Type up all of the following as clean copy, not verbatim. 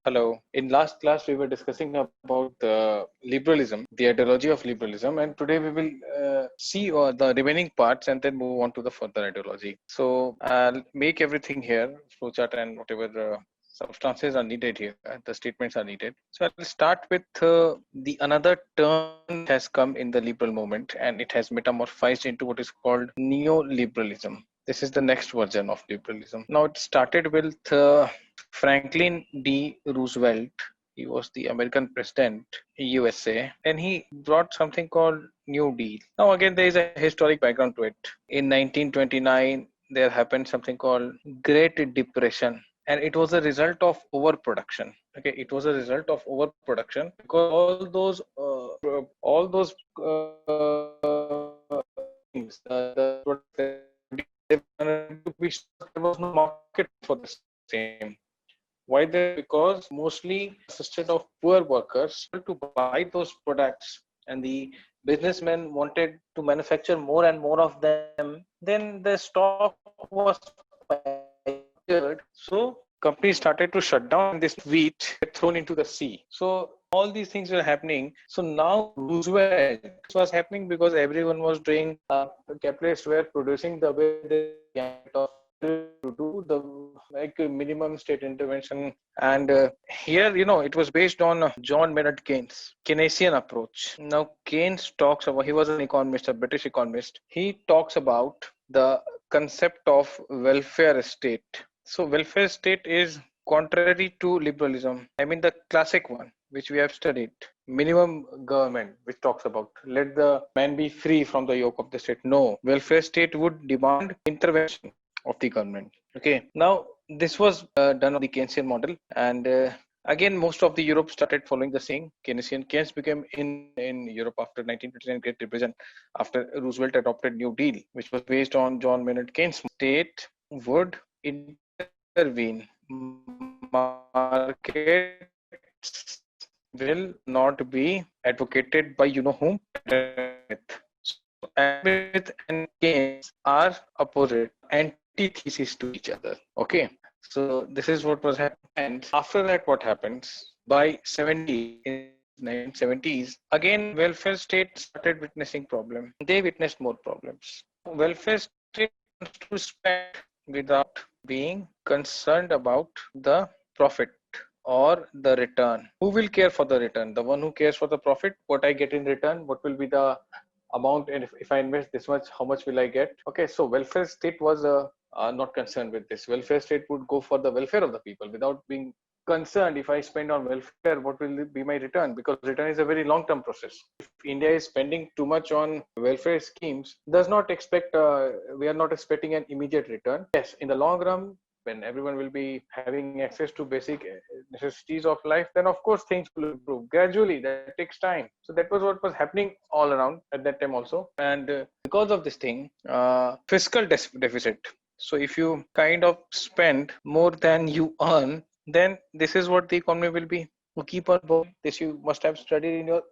Hello. In last class, we were discussing about liberalism, the ideology of liberalism, and today we will see the remaining parts and then move on to the further ideology. So I'll make everything here, flowchart and whatever substances are needed here, the statements are needed. So I'll start with the another term which has come in the liberal movement, and it has metamorphosed into what is called neoliberalism. This is the next version of liberalism. Now it started with Franklin D. Roosevelt. He was the American president, USA, and he brought something called New Deal. Now, again, there is a historic background to it. In 1929, there happened something called Great Depression, and it was a result of overproduction. Okay, it was a result of overproduction because things, there was no market for the same. Why there? Because mostly consisted of poor workers to buy those products, and the businessmen wanted to manufacture more and more of them. Then the stock was so companies started to shut down, and this wheat get thrown into the sea. So all these things were happening. So now Roosevelt was happening because everyone was doing capitalists were producing the way they to do the like minimum state intervention, and here it was based on John Maynard Keynes Keynesian approach. Now Keynes talks about, he was an economist, a British economist. He talks about the concept of welfare state. So welfare state is contrary to liberalism. I mean the classic one which we have studied, minimum government, which talks about let the man be free from the yoke of the state. No, welfare state would demand intervention of the government. Okay, now this was done on the Keynesian model, and again most of the Europe started following the same Keynesian. Keynes became in Europe after 1929 Great Depression, after Roosevelt adopted New Deal, which was based on John Maynard Keynes. State would intervene. Markets will not be advocated by whom. So Smith and Keynes are opposite, antithesis to each other. Okay, so this is what was happening. And after that, what happens? By 1970s, again welfare state started witnessing problem. They witnessed more problems. Welfare state wants to spend without being concerned about the profit or the return. Who will care for the return? The one who cares for the profit, what I get in return, what will be the amount, and if I invest this much, how much will I get? Okay, so welfare state was not concerned with this. Welfare state would go for the welfare of the people without being concerned. If I spend on welfare, what will be my return? Because return is a very long-term process. If India is spending too much on welfare schemes, does not expect we are not expecting an immediate return. Yes, in the long run, when everyone will be having access to basic necessities of life, then of course things will improve gradually. That takes time. So that was what was happening all around at that time also. And because of this thing, fiscal deficit. So if you kind of spend more than you earn, then this is what the economy will be. You keep on borrowing. This you must have studied in your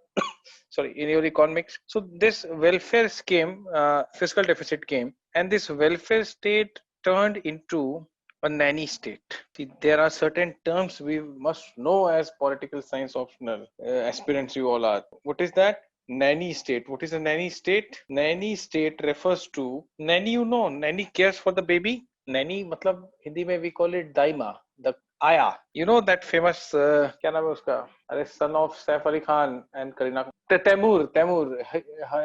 in your economics. So this welfare scheme, fiscal deficit came, and this welfare state turned into a nanny state. See, there are certain terms we must know as political science optional aspirants. You all are. What is that? Nanny state. What is a nanny state? Nanny state refers to nanny. Nanny cares for the baby. Nanny, matlab Hindi mein we call it daima, the Aya. You know that famous क्या नाम है उसका? अरे son of Saif Ali Khan and Kareena. Taimur.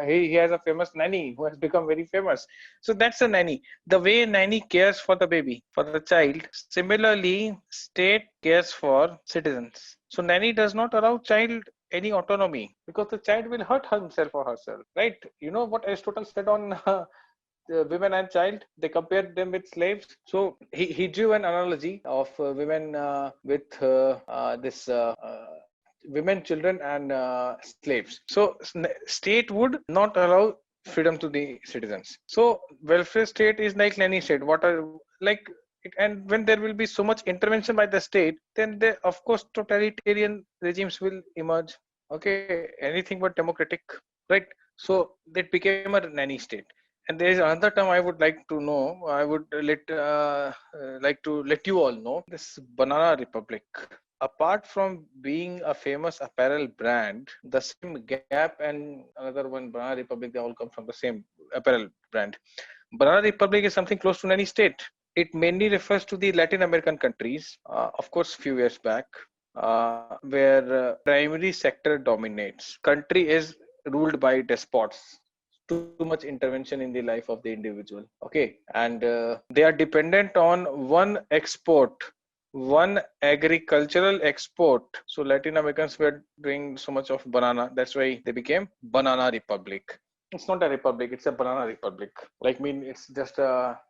He has a famous nanny who has become very famous. So that's a nanny. The way nanny cares for the baby, for the child, similarly, state cares for citizens. So nanny does not allow child any autonomy because the child will hurt himself or herself, right? You know what Aristotle said on women and child? They compared them with slaves. So he drew an analogy of women with this women, children, and slaves. So state would not allow freedom to the citizens. So welfare state is like nanny state. What are like it, and when there will be so much intervention by the state, then there of course totalitarian regimes will emerge. Okay, anything but democratic, right? So that became a nanny state. And there is another term I would like to know. I would like to let you all know this banana republic. apart from being a famous apparel brand, the same Gap and another one, Banana Republic, they all come from the same apparel brand. Banana Republic is something close to any state. It mainly refers to the Latin American countries, of course, few years back, where primary sector dominates. Country is ruled by despots. Too much intervention in the life of the individual. Okay, and they are dependent on one export, one agricultural export. So Latin Americans were doing so much of banana. That's why they became Banana Republic. It's not a republic, it's a banana republic. Like, it's just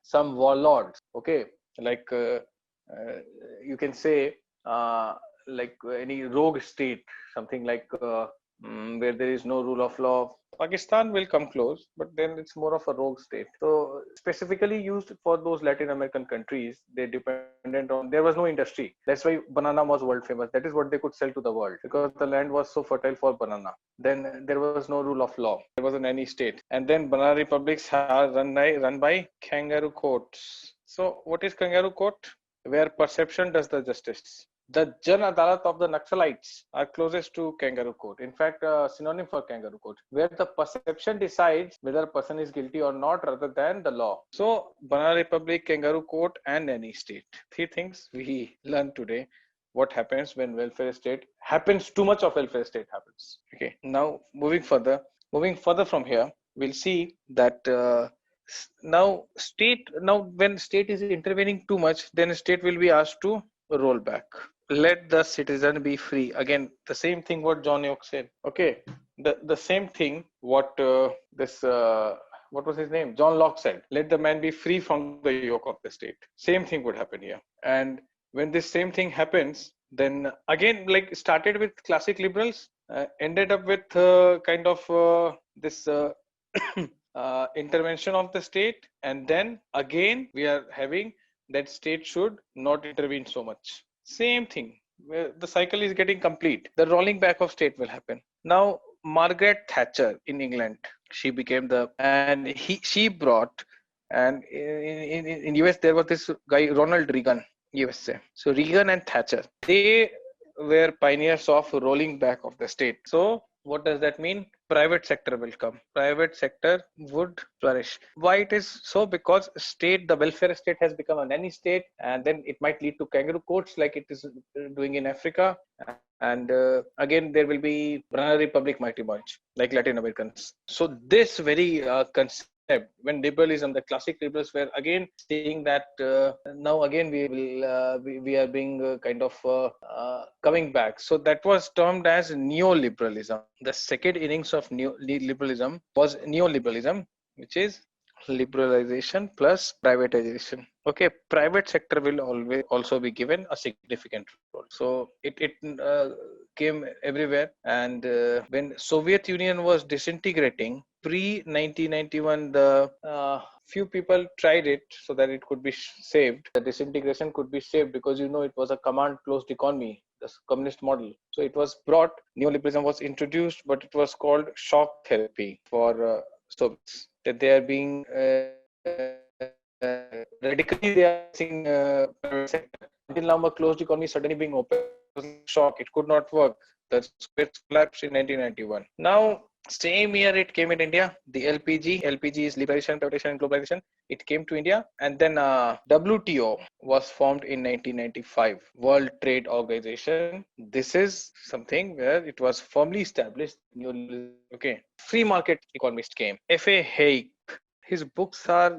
some warlords. Okay, like you can say, like any rogue state, something like where there is no rule of law. Pakistan will come close, but then it's more of a rogue state. So specifically used for those Latin American countries, they dependent on, there was no industry. That's why banana was world famous. That is what they could sell to the world, because the land was so fertile for banana. Then there was no rule of law. There wasn't any state. And then banana republics are run by kangaroo courts. So what is kangaroo court? Where perception does the justice. The Jan Adalat of the Naxalites are closest to kangaroo court. In fact, a synonym for kangaroo court, where the perception decides whether a person is guilty or not rather than the law. So, Banana Republic, kangaroo court, and any state. Three things we learned today. What happens when welfare state happens? Too much of welfare state happens. Okay. Now, moving further from here, we'll see that now when state is intervening too much, then state will be asked to roll back. Let the citizen be free. Again, the same thing what John Locke said. Okay, the same thing what this what was his name, John Locke said. Let the man be free from the yoke of the state. Same thing would happen here. And when this same thing happens, then again, like, started with classic liberals, ended up with kind of this intervention of the state, and then again we are having that state should not intervene so much. Same thing. The cycle is getting complete. The rolling back of state will happen. Now, Margaret Thatcher in England, she became and she brought, and in US there was this guy Ronald Reagan, USA. So Reagan and Thatcher, they were pioneers of rolling back of the state. So what does that mean? Private sector will come. Private sector would flourish. Why it is so? Because the welfare state has become a nanny state, and then it might lead to kangaroo courts like it is doing in Africa. And again, there will be Banana Republic might emerge like Latin Americans. So this very concept, when liberalism, the classic liberals were again saying that now again we are being kind of coming back. So that was termed as neoliberalism. The second innings of neoliberalism was neoliberalism, which is liberalization plus privatization. Okay, private sector will always also be given a significant role. So it came everywhere. And when Soviet Union was disintegrating pre 1991, the few people tried it so that it could be saved. The disintegration could be saved because it was a command closed economy, the communist model. So it was brought, neoliberalism was introduced, but it was called shock therapy for Soviets. That they are being radically they are using private sector. Until now, a closed economy suddenly being open. It was a shock. It could not work. The Soviets collapsed in 1991. Now, same year it came in India. The LPG is liberation, privatization, and globalization. It came to India, and then WTO was formed in 1995, World Trade Organization. This is something where it was firmly established. Okay, free market economist came. F.A. Hayek. His books are,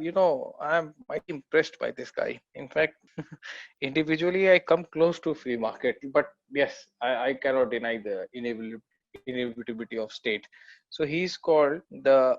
I'm quite impressed by this guy. In fact, individually, I come close to free market, but yes, I cannot deny the inevitability of state. So he's called the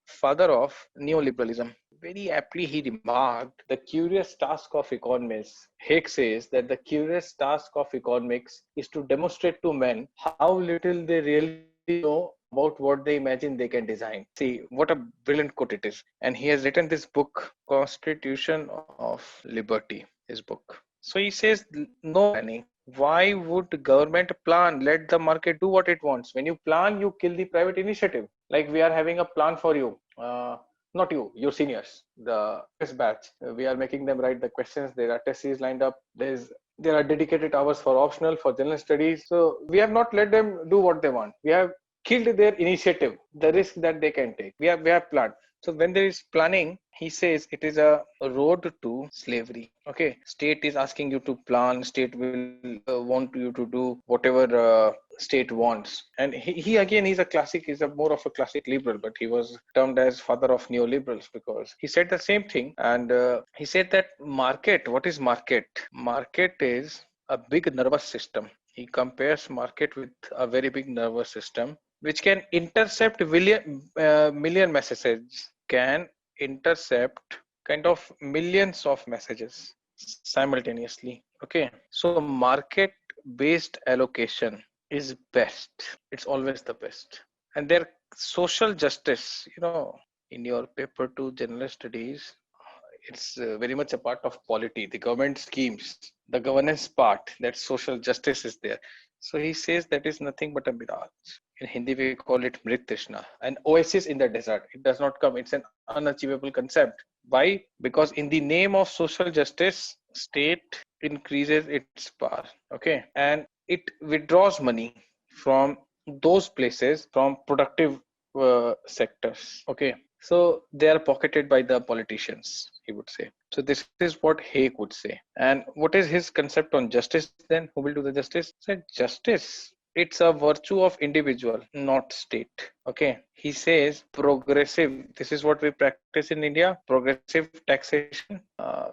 father of neoliberalism. Very aptly, he remarked, the curious task of economists, Hayek says that the curious task of economics is to demonstrate to men how little they really know about what they imagine they can design. See, what a brilliant quote it is. And he has written this book, Constitution of Liberty, his book. So he says, no planning. Why would government plan? Let the market do what it wants. When you plan, you kill the private initiative. Like we are having a plan for you. Not you, your seniors, the first batch. We are making them write the questions. There are test series lined up. There's There are dedicated hours for optional, for general studies. So we have not let them do what they want. We have killed their initiative, the risk that they can take. We have planned. So when there is planning, he says it is a road to slavery. Okay, state is asking you to plan. State will want you to do whatever state wants. And he again, he's a classic. He's a more of a classic liberal, but he was termed as father of neoliberals because he said the same thing. And he said that market. What is market? Market is a big nervous system. He compares market with a very big nervous system which can intercept million messages, can intercept kind of millions of messages simultaneously. Okay, so market based allocation is best. It's always the best. And their social justice, in your paper 2 general studies, it's very much a part of polity, the government schemes, the governance part, that social justice is there. So he says that is nothing but a mirage. In Hindi, we call it Mrit Trishna, an oasis in the desert. It does not come, it's an unachievable concept. Why? Because in the name of social justice, state increases its power, okay, and it withdraws money from those places, from productive sectors, okay. So they are pocketed by the politicians, he would say. So this is what Hayek would say. And what is his concept on justice then? Who will do the justice? Said justice, it's a virtue of individual, not state. Okay. He says progressive. This is what we practice in India. Progressive taxation.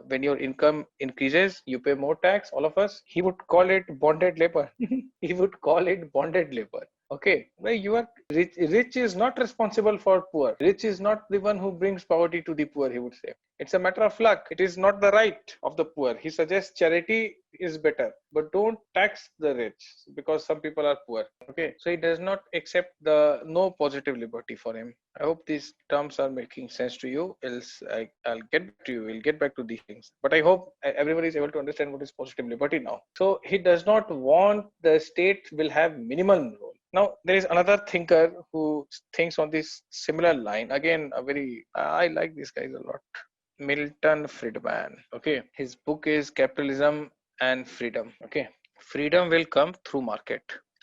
When your income increases, you pay more tax. All of us. He would call it bonded labor. He would call it bonded labor. Okay, well, you are rich. Rich is not responsible for poor. Rich is not the one who brings poverty to the poor, he would say. It's a matter of luck. It is not the right of the poor. He suggests charity is better, but don't tax the rich because some people are poor. Okay, so he does not accept the no positive liberty for him. I hope these terms are making sense to you. Else, I'll get back to you. We'll get back to these things. But I hope everybody is able to understand what is positive liberty now. So he does not want the state will have minimum role. Now, there is another thinker who thinks on this similar line. Again, I like these guys a lot. Milton Friedman. Okay. His book is Capitalism and Freedom. Okay. Freedom will come through market.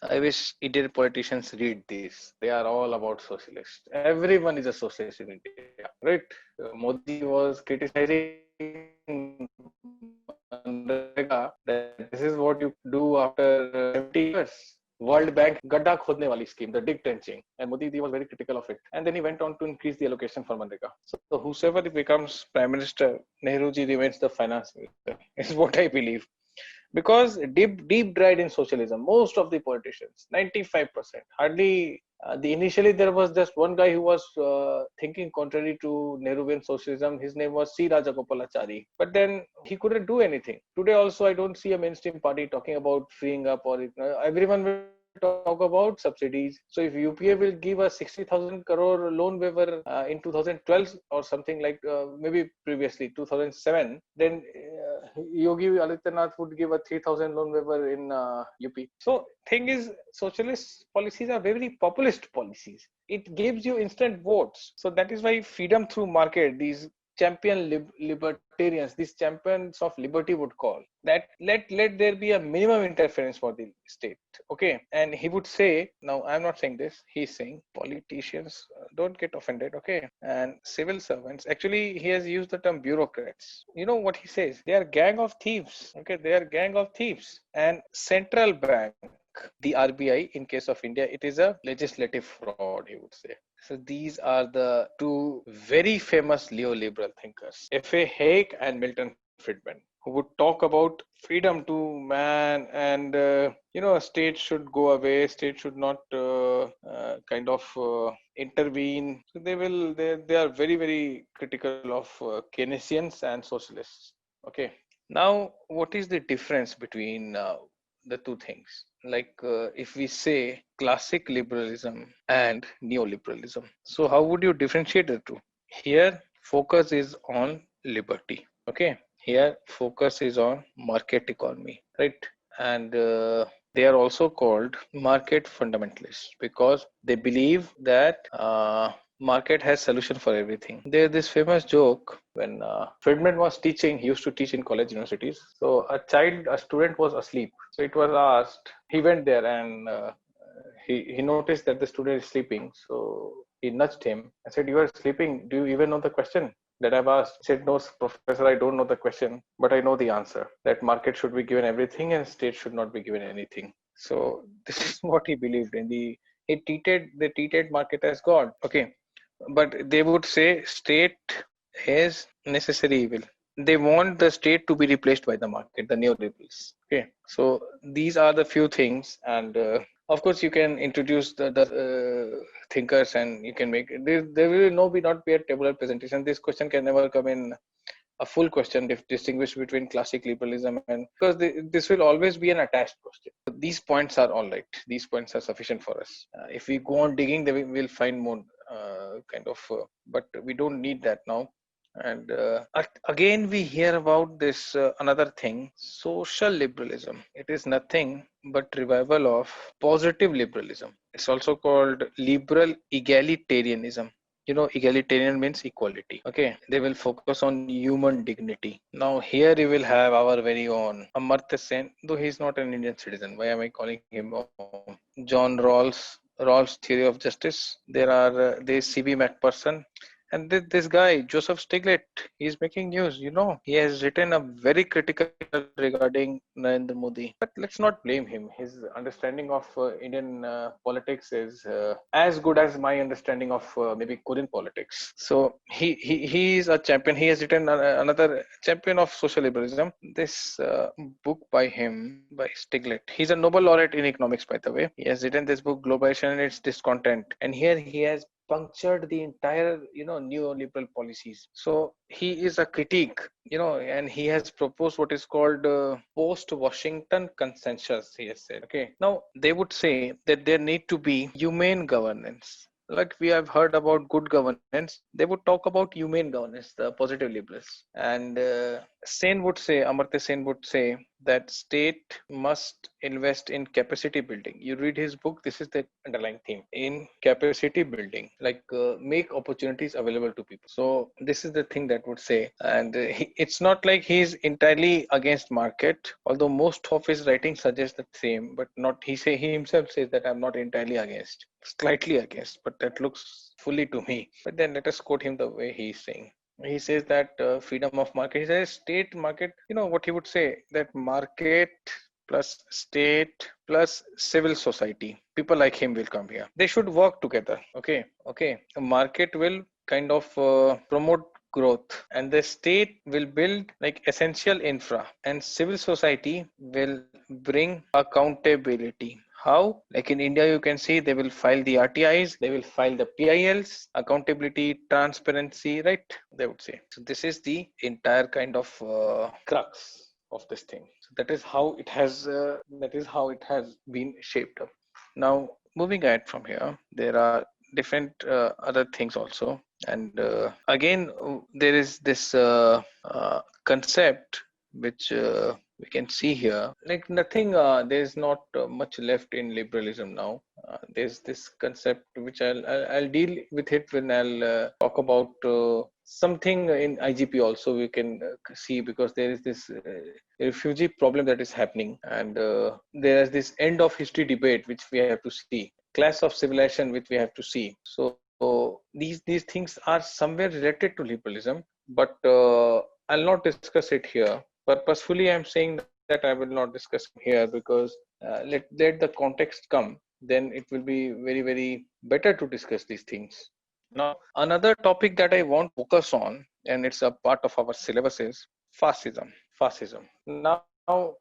I wish Indian politicians read this. They are all about socialists. Everyone is a socialist in India, right? Modi was criticizing Manrega that this is what you do after 70 years. World Bank gadda khodne wali scheme, the dig trenching, and Modi was very critical of it. And then he went on to increase the allocation for Manrega. So whosoever becomes prime minister, Nehruji remains the finance minister. Is what I believe. Because deep dried in socialism, most of the politicians, 95%, hardly initially there was just one guy who was thinking contrary to Nehruvian socialism. His name was C. Rajagopalachari. But then he couldn't do anything. Today also, I don't see a mainstream party talking about freeing up or everyone will talk about subsidies. So if UPA will give a 60,000 crore loan waiver in 2012 or something like maybe previously 2007, then Yogi Adityanath would give a 3,000 loan waiver in UP. So thing is, socialist policies are very populist policies. It gives you instant votes. So that is why freedom through market, these libertarians, these champions of liberty would call that let there be a minimum interference for the state. Okay. And he would say, now I'm not saying this, he's saying politicians, don't get offended, okay, and civil servants, actually he has used the term bureaucrats. You know what he says? They are gang of thieves. Okay, they are gang of thieves. And central bank, the RBI, in case of India, it is a legislative fraud, he would say. So these are the two very famous neoliberal thinkers, F.A. Hayek and Milton Friedman, who would talk about freedom to man and, state should go away, state should not intervene. So they are very, very critical of Keynesians and socialists. Okay. Now, what is the difference between the two things? Like if we say classic liberalism and neoliberalism, so how would you differentiate the two? Here focus is on liberty. Okay, here focus is on market economy, right? And they are also called market fundamentalists because they believe that market has solution for everything. There's this famous joke when Friedman was teaching. He used to teach in college universities. So a student was asleep. So it was asked. He went there and he noticed that the student is sleeping. So he nudged him and said, "You are sleeping. Do you even know the question that I've asked?" He said, "No, professor, I don't know the question, but I know the answer. That market should be given everything and state should not be given anything." So this is what he believed in. They treated market as God. Okay, but they would say state is necessary evil. They want the state to be replaced by the market, the neoliberals. Okay, so these are the few things, and of course you can introduce the thinkers, and you can make there will not be a tabular presentation. This question can never come in a full question distinguish between classic liberalism, and because this will always be an attached question. These points are all right. These points are sufficient for us. If we go on digging, then we will find more but we don't need that now. And again we hear about this another thing, social liberalism. It is nothing but revival of positive liberalism. It's also called liberal egalitarianism. Egalitarian means equality. Okay, they will focus on human dignity. Now here you will have our very own Amartya Sen, though he's not an Indian citizen. Why am I calling him John Rawls theory of justice? There's CB Macpherson, and this guy, Joseph Stiglitz, he's making news. He has written a very critical regarding Narendra Modi. But let's not blame him. His understanding of Indian politics is as good as my understanding of maybe Korean politics. So he is a champion. He has written another champion of social liberalism. This book by him, by Stiglitz. He's a Nobel laureate in economics, by the way. He has written this book, Globalization and its Discontent. And here he has punctured the entire neoliberal policies. So he is a critique, and he has proposed what is called post Washington consensus. He has said, okay, now they would say that there need to be humane governance. Like we have heard about good governance, they would talk about humane governance, the positive liberals. And Amartya Sen would say that state must invest in capacity building. You read his book, this is the underlying theme, in capacity building, like make opportunities available to people. So this is the thing that would say. And it's not like he's entirely against market, although most of his writing suggests the same, but not he himself says that I'm not entirely against, slightly against, but that looks fully to me. But then let us quote him the way he's saying. He says that freedom of market. He says state market. What he would say, that market plus state plus civil society. People like him will come here. They should work together. Okay. A market will kind of promote growth, and the state will build like essential infra, and civil society will bring accountability. How? Like in India, you can see they will file the RTIs, they will file the PILs, accountability, transparency, right? They would say. So this is the entire kind of crux of this thing. So that is how it has. Been shaped up. Now, moving ahead from here, there are different other things also, and again, there is this concept which we can see here, like nothing there's not much left in liberalism now. There's this concept which I'll deal with it when I'll talk about something in IGP also. We can see, because there is this refugee problem that is happening, and there is this end of history debate which we have to see, class of civilization which we have to see. So these things are somewhere related to liberalism, but I'll not discuss it here. Purposefully, I'm saying that I will not discuss here, because let the context come. Then it will be very, very better to discuss these things. Now, another topic that I want to focus on, and it's a part of our syllabus, is fascism. Now,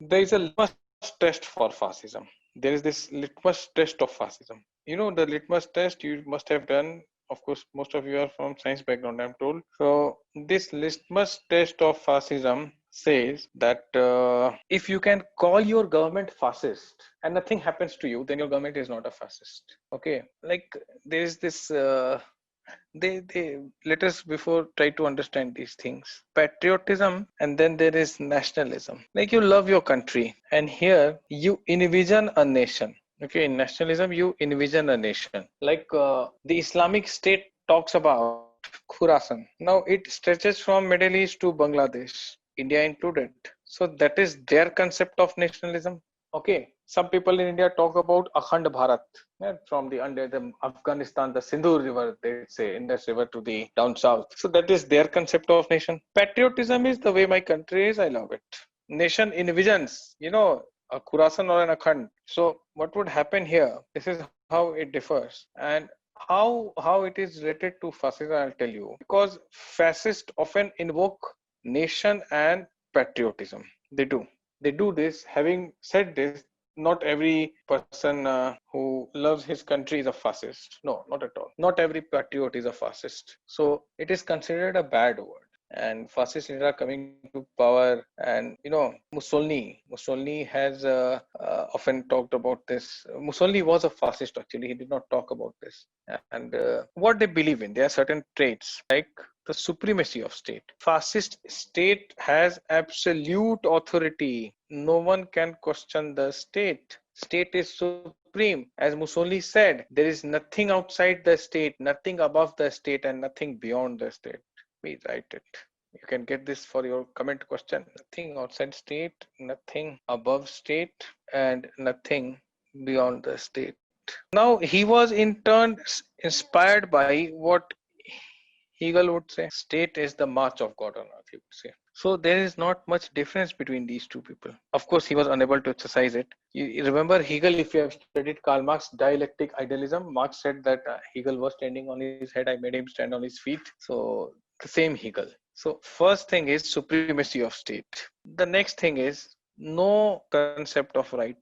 there is a litmus test for fascism. There is this litmus test of fascism. The litmus test you must have done. Of course, most of you are from science background, I'm told. So this litmus test of fascism says that if you can call your government fascist and nothing happens to you, then your government is not a fascist. Okay, like there is this they let us before try to understand these things. Patriotism, and then there is nationalism. Like you love your country, and here you envision a nation. Okay, in nationalism you envision a nation, like the Islamic State talks about Khurasan. Now it stretches from Middle East to Bangladesh, India included. So that is their concept of nationalism. Okay, some people in India talk about Akhand Bharat, yeah, from the under the Afghanistan, the Sindhu River, they say Indus River to the down south. So that is their concept of nation. Patriotism is the way my country is. I love it. Nation envisions, a Khurasan or an Akhand. So what would happen here? This is how it differs, and how it is related to fascism. I'll tell you, because fascists often invoke nation and patriotism. They do this. Having said this, not every person who loves his country is a fascist. No, not at all. Not every patriot is a fascist. So it is considered a bad word. And fascists in India are coming to power, and Mussolini has often talked about this. Mussolini was a fascist. Actually, he did not talk about this. And what they believe in, there are certain traits like the supremacy of state. Fascist state has absolute authority. No one can question the state. State is supreme. As Mussolini said, there is nothing outside the state, nothing above the state, and nothing beyond the state. We write it. You can get this for your comment question. Nothing outside state, nothing above state, and nothing beyond the state. Now, he was in turn inspired by what Hegel would say. State is the march of God on earth, he would say. So there is not much difference between these two people. Of course, he was unable to exercise it. You remember Hegel, if you have studied Karl Marx, dialectic idealism, Marx said that Hegel was standing on his head, I made him stand on his feet. So the same Hegel. So first thing is supremacy of state. The next thing is no concept of right,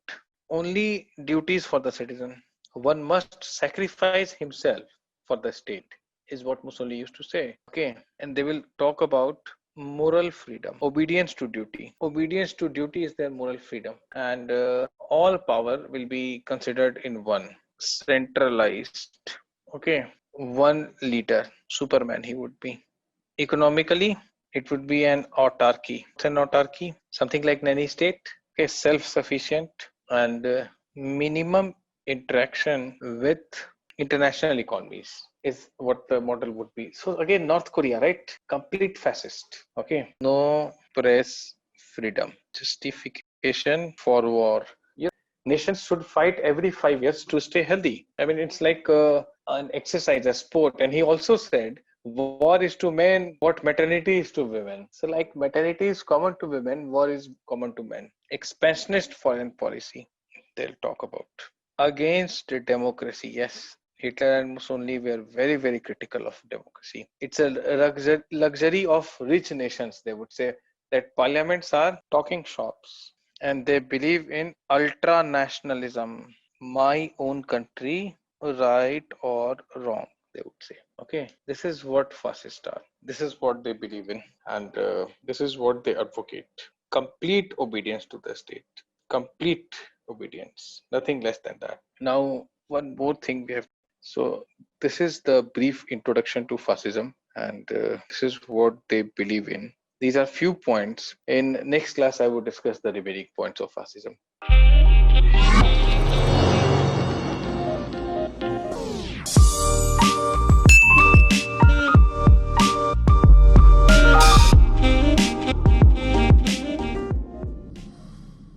only duties for the citizen. One must sacrifice himself for the state, is what Mussolini used to say. Okay, and they will talk about moral freedom, obedience to duty. Obedience to duty is their moral freedom, and all power will be considered in one, centralized. Okay, one leader, Superman, he would be. Economically, it would be an autarky. It's an autarky, something like nanny state. Okay, self-sufficient and minimum interaction with international economies is what the model would be. So again, North Korea, right? Complete fascist. Okay, no press freedom, justification for war. Nations should fight every 5 years to stay healthy. I mean, it's like an exercise, a sport. And he also said, war is to men what maternity is to women. So like maternity is common to women, war is common to men. Expansionist foreign policy, they'll talk about. Against democracy, yes. Hitler and Mussolini were very, very critical of democracy. It's a luxury of rich nations, they would say, that parliaments are talking shops. And they believe in ultra nationalism, my own country, right or wrong, they would say. Okay, this is what fascists are. This is what they believe in, and this is what they advocate. Complete obedience to the state. Complete obedience, nothing less than that. Now, one more thing we have. So, this is the brief introduction to fascism, and this is what they believe in. These are few points. In next class, I will discuss the remaining points of fascism.